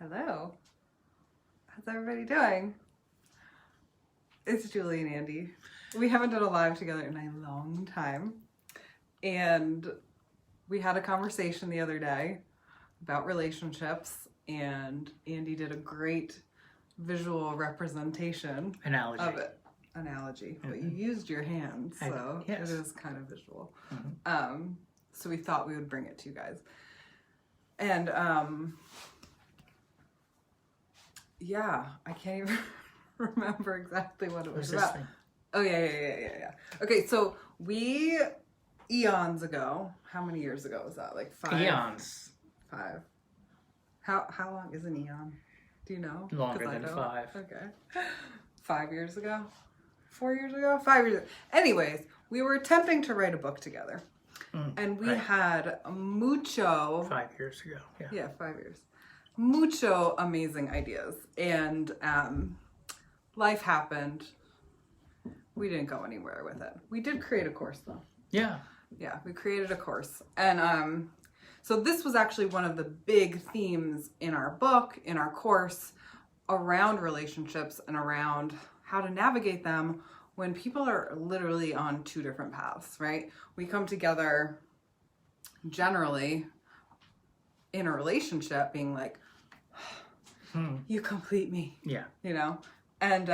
Hello. How's everybody doing? It's Julie and Andy. We haven't done a live together in a long time. And we had a conversation the other day about relationships, and Andy did a great visual representation Analogy. of it. Analogy. Mm-hmm. But you used your hands, so yes. It is kind of visual. Mm-hmm. So we thought we would bring it to you guys. And yeah, I can't even remember exactly what it was about. Oh, yeah. Okay, so we, eons ago, how many years ago was that? Like 5? Eons. 5. How long is an eon? Do you know? Longer than 5. Okay. 5 years ago? 4 years ago? 5 years ago. Anyways, we were attempting to write a book together. And we had mucho... 5 years ago, yeah. Yeah, 5 years. Mucho amazing ideas. And life happened. We didn't go anywhere with it. We did create a course, though. Yeah. Yeah, we created a course. And so this was actually one of the big themes in our book, in our course, around relationships and around how to navigate them when people are literally on 2 different paths, right? We come together generally in a relationship being like, you complete me. Yeah. You know? And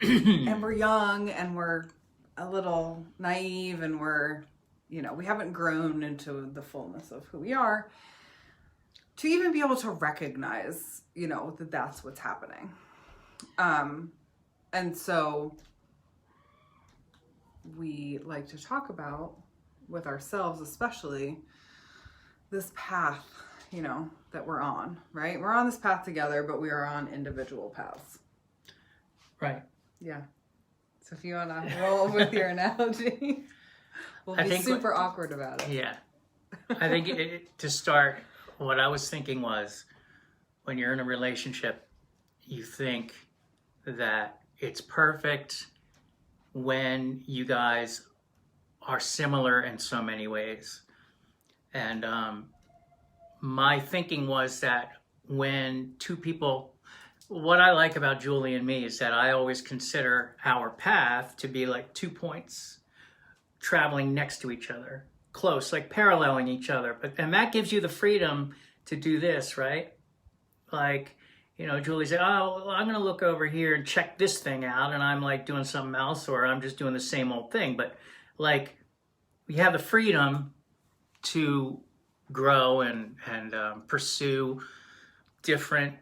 and we're young and we're a little naive and we're, you know, we haven't grown into the fullness of who we are to even be able to recognize, you know, that that's what's happening. And so we like to talk about, with ourselves especially, this path, you know, that we're on, right? We're on this path together, but we are on individual paths. Right. Yeah. So if you want to roll with your analogy, we'll be super awkward about it. Yeah. I think to start, what I was thinking was, when you're in a relationship, you think that it's perfect when you guys are similar in so many ways. And my thinking was that when 2 people, what I like about Julie and me is that I always consider our path to be like 2 points traveling next to each other, close, like paralleling each other. And that gives you the freedom to do this, right? Like, you know, Julie said, oh, well, I'm going to look over here and check this thing out. And I'm like doing something else, or I'm just doing the same old thing. But like, we have the freedom to grow and pursue different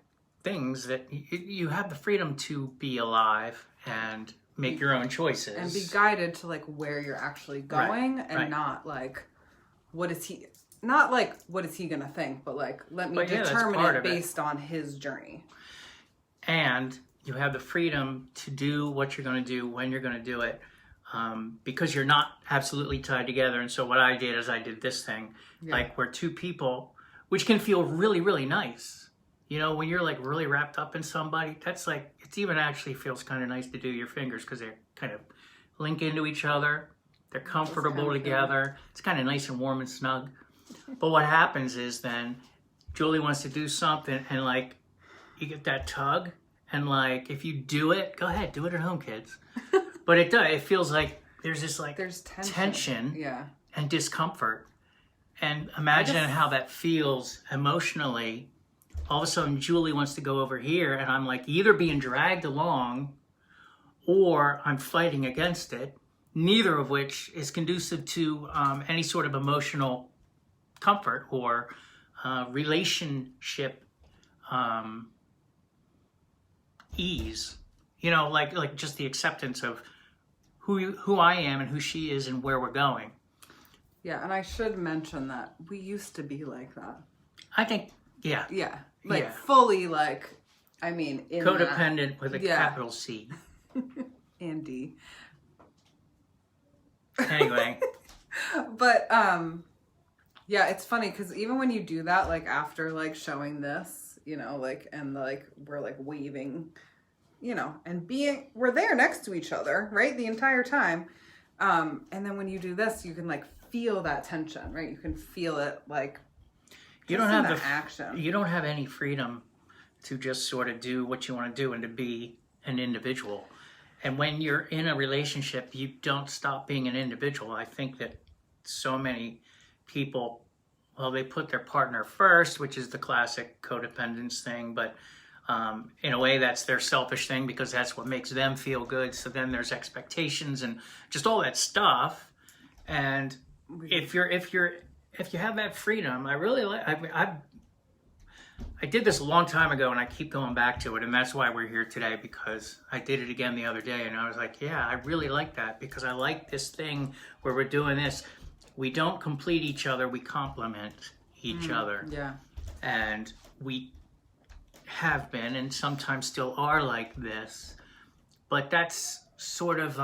things, that you have the freedom to be alive and make your own choices. And be guided to like where you're actually going, and not like, what is he going to think, but like, let me determine it based on his journey. And you have the freedom to do what you're going to do when you're going to do it, because you're not absolutely tied together. And so what I did is I did this thing, like we're 2 people, which can feel really, really nice. You know, when you're like really wrapped up in somebody, that's like, it's even actually feels kind of nice to do your fingers, because they kind of link into each other. They're comfortable together. It's kind of nice and warm and snug. But what happens is then Julie wants to do something, and like you get that tug, and like if you do it, go ahead, do it at home, kids. But it does. It feels like there's this like there's tension and discomfort. And imagine how that feels emotionally. All of a sudden, Julie wants to go over here, and I'm like either being dragged along or I'm fighting against it, neither of which is conducive to any sort of emotional comfort or relationship ease. You know, like just the acceptance of who I am and who she is and where we're going. Yeah, and I should mention that we used to be like that. I think, yeah. Fully like, I mean, in codependent with a capital C. And D. Anyway. But, yeah, it's funny because even when you do that, like after like showing this, you know, like, and like, we're like waving, you know, and we're there next to each other, right? The entire time. And then when you do this, you can like feel that tension, right? You can feel it like You don't have the action. You don't have any freedom to just sort of do what you want to do and to be an individual. And when you're in a relationship, you don't stop being an individual. I think that so many people, well, they put their partner first, which is the classic codependence thing, but in a way that's their selfish thing because that's what makes them feel good. So then there's expectations and just all that stuff. And if you have that freedom, I really like. I did this a long time ago, and I keep going back to it, and that's why we're here today, because I did it again the other day, and I was like, yeah, I really like that, because I like this thing where we're doing this. We don't complete each other, we complement each other. Yeah. And we have been, and sometimes still are like this, but that's sort of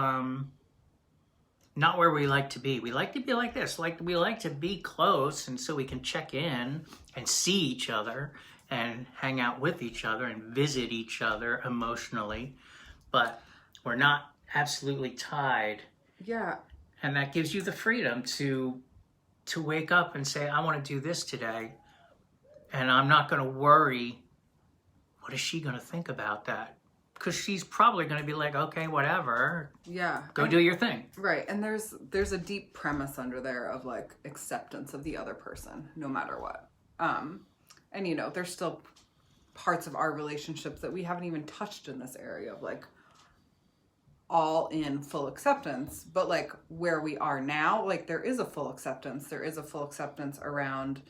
not where we like to be. We like to be like this. We like to be close, and so we can check in and see each other and hang out with each other and visit each other emotionally, but we're not absolutely tied. Yeah. And that gives you the freedom to wake up and say, I want to do this today, and I'm not going to worry, what is she going to think about that? Because she's probably going to be like, okay, whatever. Yeah. Go do your thing. Right. And there's a deep premise under there of like acceptance of the other person, no matter what. And you know, there's still parts of our relationships that we haven't even touched in this area of like all in full acceptance. But like where we are now, like there is a full acceptance. There is a full acceptance around,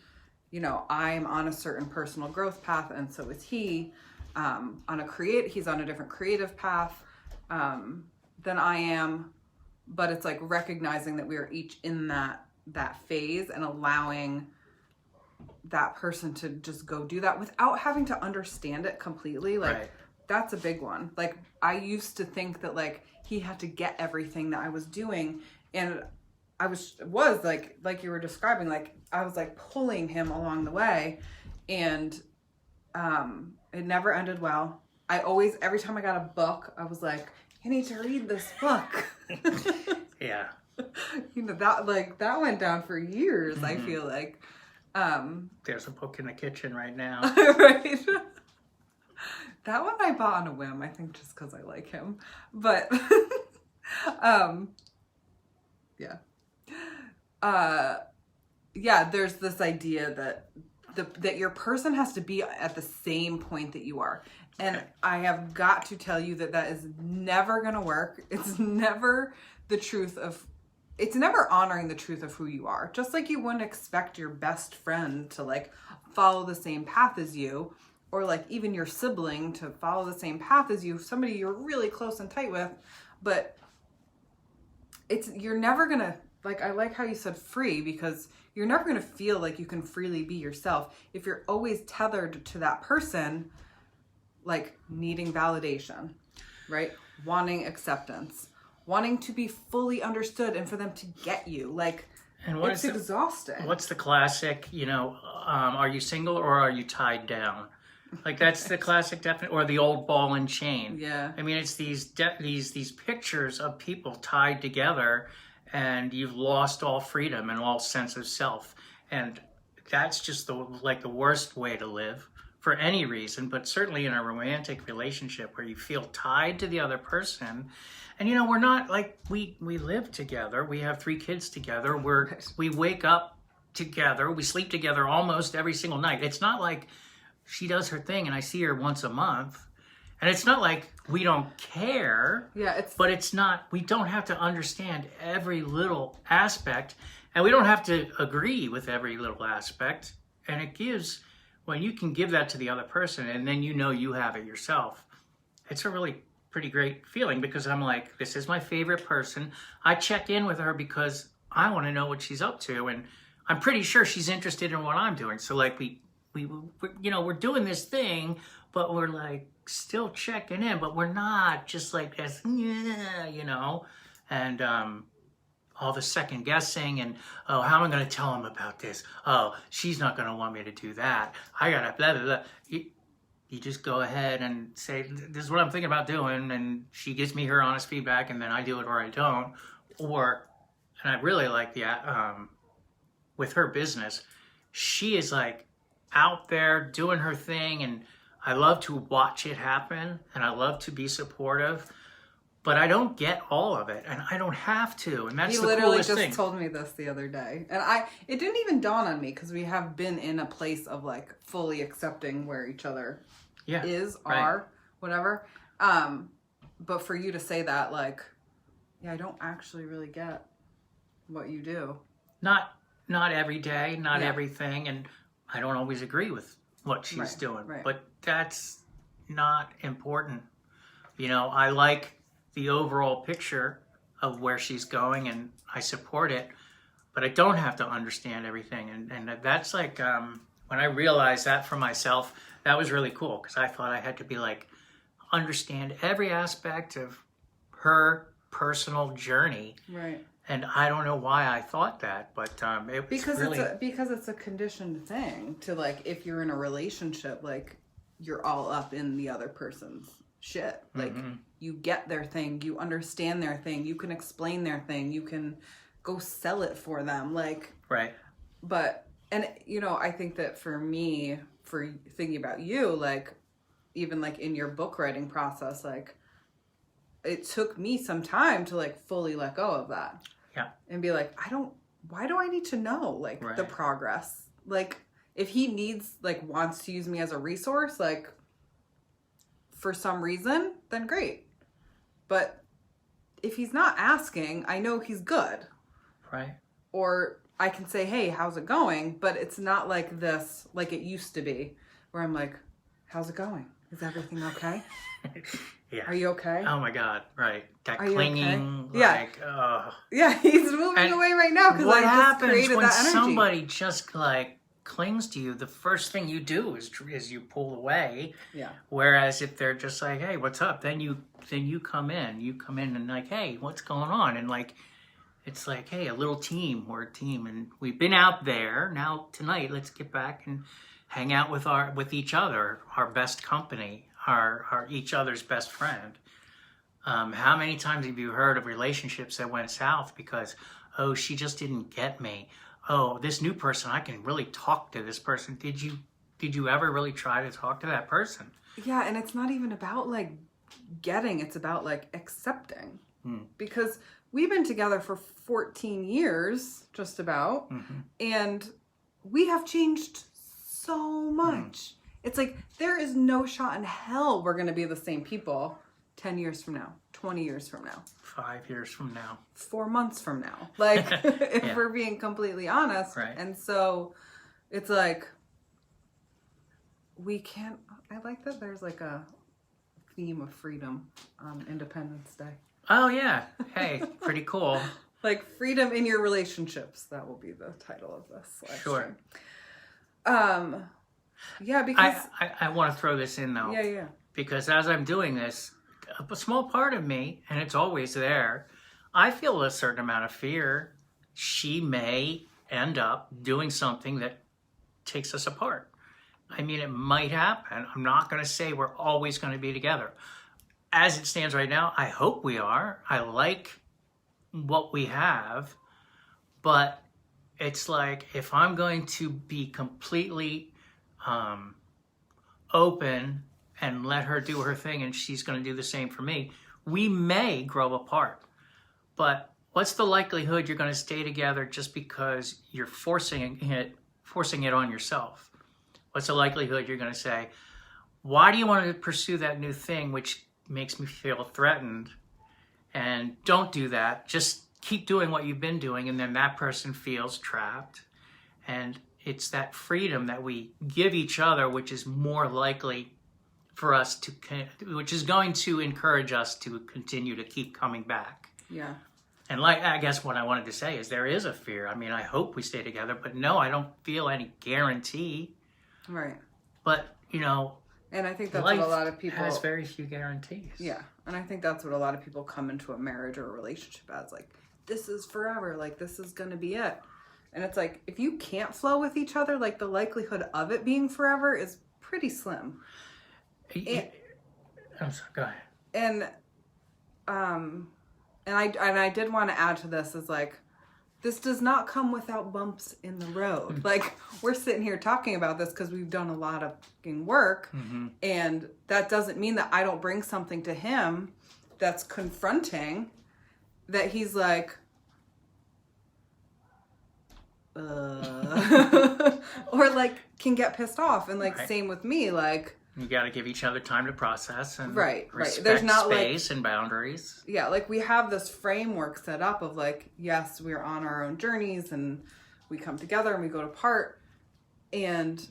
you know, I'm on a certain personal growth path, and so is he. He's on a different creative path than I am, but it's like recognizing that we are each in that phase and allowing that person to just go do that without having to understand it completely. Like Right. That's a big one. Like I used to think that like he had to get everything that I was doing, and I was like you were describing, like I was like pulling him along the way, and it never ended well. Every time I got a book, I was like, you need to read this book. Yeah. You know, that went down for years, I feel like. There's a book in the kitchen right now. Right. That one I bought on a whim, I think just because I like him. But, yeah. Yeah, there's this idea that your person has to be at the same point that you are. And Okay. I have got to tell you that is never going to work. It's never it's never honoring the truth of who you are. Just like you wouldn't expect your best friend to like follow the same path as you, or like even your sibling to follow the same path as you, somebody you're really close and tight with. But you're never going to, like, I like how you said free, because you're never going to feel like you can freely be yourself if you're always tethered to that person, like needing validation, right? Wanting acceptance, wanting to be fully understood and for them to get you. Like, And it's exhausting. What's the classic, you know, are you single or are you tied down? Like that's the classic definition, or the old ball and chain. Yeah. I mean, it's these pictures of people tied together, and you've lost all freedom and all sense of self. And that's just the worst way to live for any reason, but certainly in a romantic relationship where you feel tied to the other person. And, you know, we're not like, we live together. We have 3 kids together. We wake up together. We sleep together almost every single night. It's not like she does her thing and I see her once a month. And it's not like we don't care. Yeah, but it's not, we don't have to understand every little aspect, and we don't have to agree with every little aspect. And it gives, when you can give that to the other person and then you know you have it yourself, it's a really pretty great feeling, because I'm like, this is my favorite person. I check in with her because I want to know what she's up to, and I'm pretty sure she's interested in what I'm doing. So like we you know, we're doing this thing, but we're like still checking in, but we're not just like this, yeah, you know, and all the second guessing and, oh, how am I going to tell him about this? Oh, she's not going to want me to do that. I got to blah, blah, blah. You just go ahead and say, this is what I'm thinking about doing, and she gives me her honest feedback, and then I do it or I don't. And I really like with her business, she is like out there doing her thing, and I love to watch it happen, and I love to be supportive, but I don't get all of it, and I don't have to, and that's He the literally coolest just thing. told me this the other day, and it didn't even dawn on me because we have been in a place of like fully accepting where each other is, right. are, whatever. But for you to say that, like, yeah, I don't actually really get what you do. Not every day, not everything, and I don't always agree with what she's doing, but that's not important. You know, I like the overall picture of where she's going, and I support it, but I don't have to understand everything. And that's like, when I realized that for myself, that was really cool, because I thought I had to be like, understand every aspect of her personal journey. Right. And I don't know why I thought that, but because it's a conditioned thing to, like, if you're in a relationship, like, you're all up in the other person's shit. Like, you get their thing, you understand their thing, you can explain their thing, you can go sell it for them, like, right. But, and you know, I think that for me, for thinking about you, like, even like in your book writing process, like, it took me some time to like fully let go of that. Yeah. And be like, why do I need to know, like, the progress? Like, if he wants to use me as a resource, like, for some reason, then great. But if he's not asking, I know he's good. Right. Or I can say, hey, how's it going? But it's not like this, like it used to be, where I'm like, how's it going? Is everything okay? Yeah. Are you okay? Oh my God. Right. That Are you clinging. okay? Yeah. Like, yeah, he's moving away right now because I just created when that energy. somebody just like clings to you? The first thing you do is you pull away. Yeah. Whereas if they're just like, hey, what's up? Then you come in. You come in and like, hey, what's going on? And like, it's like, hey, a little team. We're a team, and we've been out there. Now tonight, let's get back and hang out with each other, our best company, our each other's best friend. How many times have you heard of relationships that went south because, oh, she just didn't get me. Oh, this new person, I can really talk to this person. Did you ever really try to talk to that person? Yeah, and it's not even about like getting, it's about like accepting. Because we've been together for 14 years, just about, and we have changed so much. It's like, there is no shot in hell we're going to be the same people 10 years from now, 20 years from now. 5 years from now. 4 months from now. Like, if we're being completely honest. Right. And so, it's like, we can't, I like that there's like a theme of freedom on Independence Day. Oh, yeah. Hey, pretty cool. Like, freedom in your relationships. That will be the title of this live Sure. stream. Yeah, because... I want to throw this in, though. Yeah. Because as I'm doing this, a small part of me, and it's always there, I feel a certain amount of fear. She may end up doing something that takes us apart. I mean, it might happen. I'm not going to say we're always going to be together. As it stands right now, I hope we are. I like what we have. But it's like, if I'm going to be completely open and let her do her thing, and she's going to do the same for me, we may grow apart. But what's the likelihood you're going to stay together just because you're forcing it on yourself? What's the likelihood you're going to say, why do you want to pursue that new thing which makes me feel threatened? And don't do that. Just keep doing what you've been doing, and then that person feels trapped. And it's that freedom that we give each other, which is more likely for us to, which is going to encourage us to continue to keep coming back. Yeah. And like, I guess what I wanted to say is there is a fear. I mean, I hope we stay together, but no, I don't feel any guarantee. Right. But, you know, and I think that's what a lot of people... has very few guarantees. Yeah. And I think that's what a lot of people come into a marriage or a relationship as, like, this is forever. Like, this is going to be it. And it's like, if you can't flow with each other, like, the likelihood of it being forever is pretty slim. I'm sorry, go ahead. And I did want to add to this is like, this does not come without bumps in the road. Like, we're sitting here talking about this because we've done a lot of fucking work. And that doesn't mean that I don't bring something to him that's confronting, that he's like, or like can get pissed off. And like, same with me, like, you got to give each other time to process and respect There's not space and boundaries. Yeah, like we have this framework set up of like, yes, we're on our own journeys and we come together and we go apart, and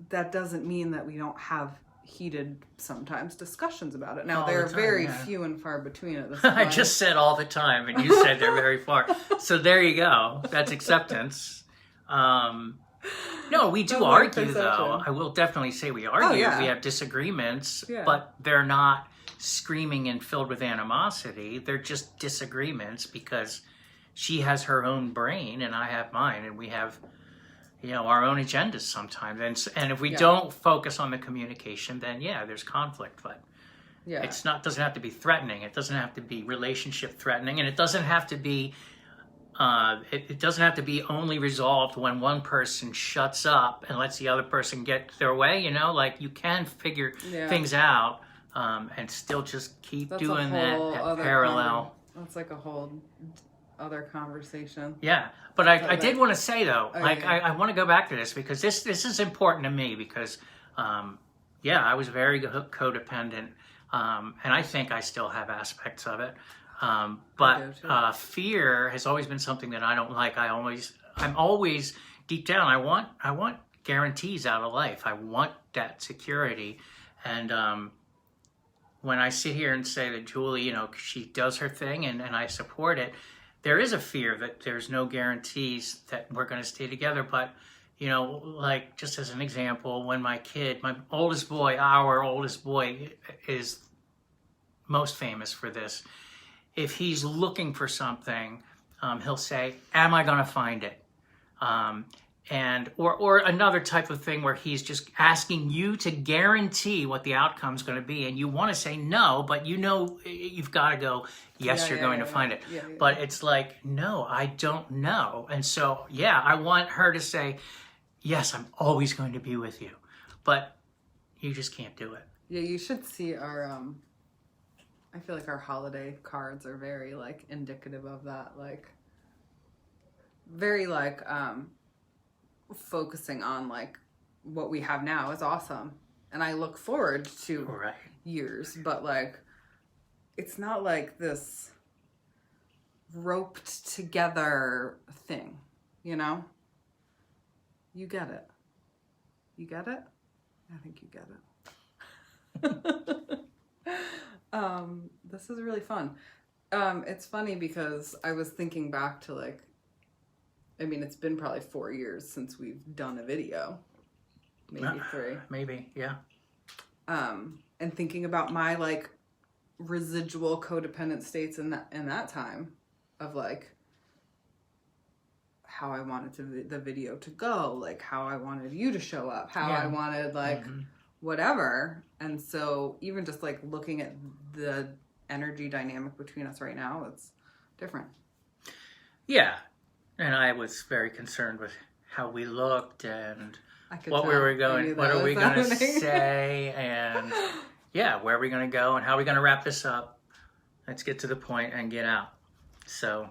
that doesn't mean that we don't have heated sometimes discussions about it. Now All they're the time, very few and far between at this point. I just said all the time, and you said they're very far. So there you go. That's acceptance. No, we do argue, though. I will definitely say we argue. Oh, yeah. We have disagreements, but they're not screaming and filled with animosity. They're just disagreements because she has her own brain and I have mine, and we have, our own agendas sometimes. And if we don't focus on the communication, then there's conflict. But it's not. Doesn't have to be threatening. It doesn't have to be relationship threatening, and it doesn't have to be. It doesn't have to be only resolved when one person shuts up and lets the other person get their way. Like, you can figure things out and still just keep doing that parallel. That's like a whole other conversation. Yeah, but I did want to say, though, I want to go back to this because this is important to me because, I was very codependent, and I think I still have aspects of it. But fear has always been something that I don't like. I'm always deep down. I want guarantees out of life. I want that security. And when I sit here and say that Julie, she does her thing and I support it, there is a fear that there's no guarantees that we're going to stay together. But, like just as an example, when our oldest boy is most famous for this. If he's looking for something, he'll say, "Am I going to find it?" Or another type of thing where he's just asking you to guarantee what the outcome's going to be, and you want to say no, but you've got to go, yes, you're going to find it. But it's like, no, I don't know. And so, I want her to say, yes, I'm always going to be with you, but you just can't do it. Yeah, you should see our I feel like our holiday cards are very like indicative of that, like very like focusing on like what we have now is awesome, and I look forward to years, but like it's not like this roped together thing, you get it. You get it? I think you get it. This is really fun. It's funny because I was thinking back to like, it's been probably 4 years since we've done a video, maybe 3. Maybe, yeah. And thinking about my like residual codependent states in that time of like how I wanted the video to go, like how I wanted you to show up, how I wanted like whatever. And so even just like looking at the energy dynamic between us right now, it's different. Yeah. And I was very concerned with how we looked and what we were going, what are we going to say, and where are we going to go and how are we going to wrap this up? Let's get to the point and get out. So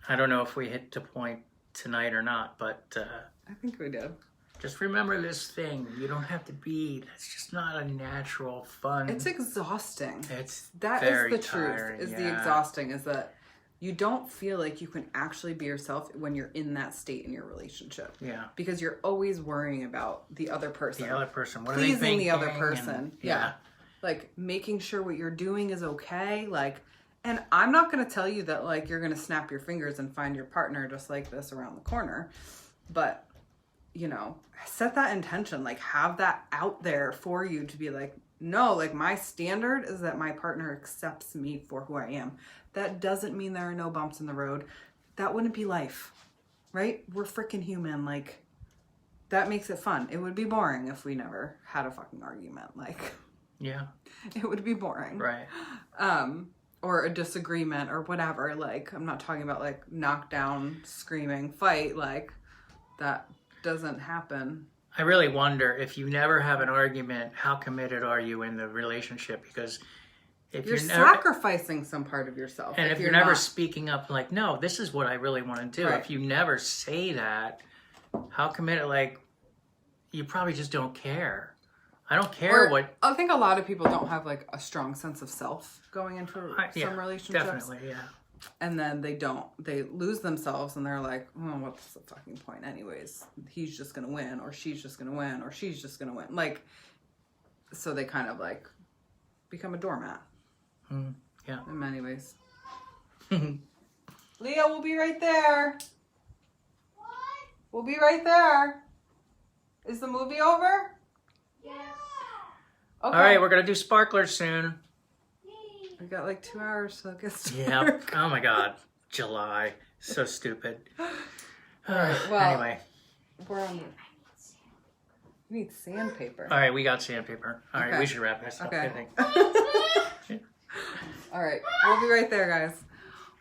I don't know if we hit the point tonight or not, but I think we did. Just remember this thing. You don't have to be. That's just not a natural, fun. It's exhausting. It's that very is the tiring, truth. Is the exhausting is that you don't feel like you can actually be yourself when you're in that state in your relationship. Yeah. Because you're always worrying about the other person. The other person. What pleasing are they thinking? The other person. And, yeah. Like making sure what you're doing is okay. Like, and I'm not going to tell you that like you're going to snap your fingers and find your partner just like this around the corner, but set that intention, like have that out there for you to be like, no, like my standard is that my partner accepts me for who I am. That doesn't mean there are no bumps in the road. That wouldn't be life, right? We're freaking human. Like that makes it fun. It would be boring if we never had a fucking argument. Like, it would be boring. Right. or a disagreement or whatever, like, I'm not talking about like knockdown, screaming, fight, like that doesn't happen. I really wonder if you never have an argument, how committed are you in the relationship? Because if You're never, sacrificing some part of yourself. and if you're never speaking up, like, no, this is what I really want to do. Right. If you never say that, how committed? Like, you probably just don't care. I don't care what. I think a lot of people don't have like a strong sense of self going into some relationships. Definitely, yeah. And then they lose themselves and they're like, oh, what's the fucking point anyways? He's just going to win, or she's just going to win, or she's just going to win. Like, so they kind of like become a doormat. Yeah. In many ways. Leo, we'll be right there. What? We'll be right there. Is the movie over? Yes. Okay. All right, we're going to do sparklers soon. We got like 2 hours till it gets Yeah. Oh my God. July. So stupid. Well, Anyway. we're on. We need sandpaper. All right, we got sandpaper. All right, Okay. we should wrap this up, I Okay. think. All right, we'll be right there, guys.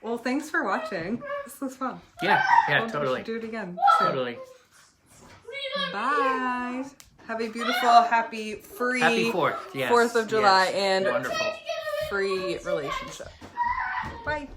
Well, thanks for watching. This was fun. Yeah, We totally. should do it again soon. Totally. Bye. Have a beautiful, happy, free Happy 4th. Yes. 4th of July yes. and Wonderful. free relationship. Bye.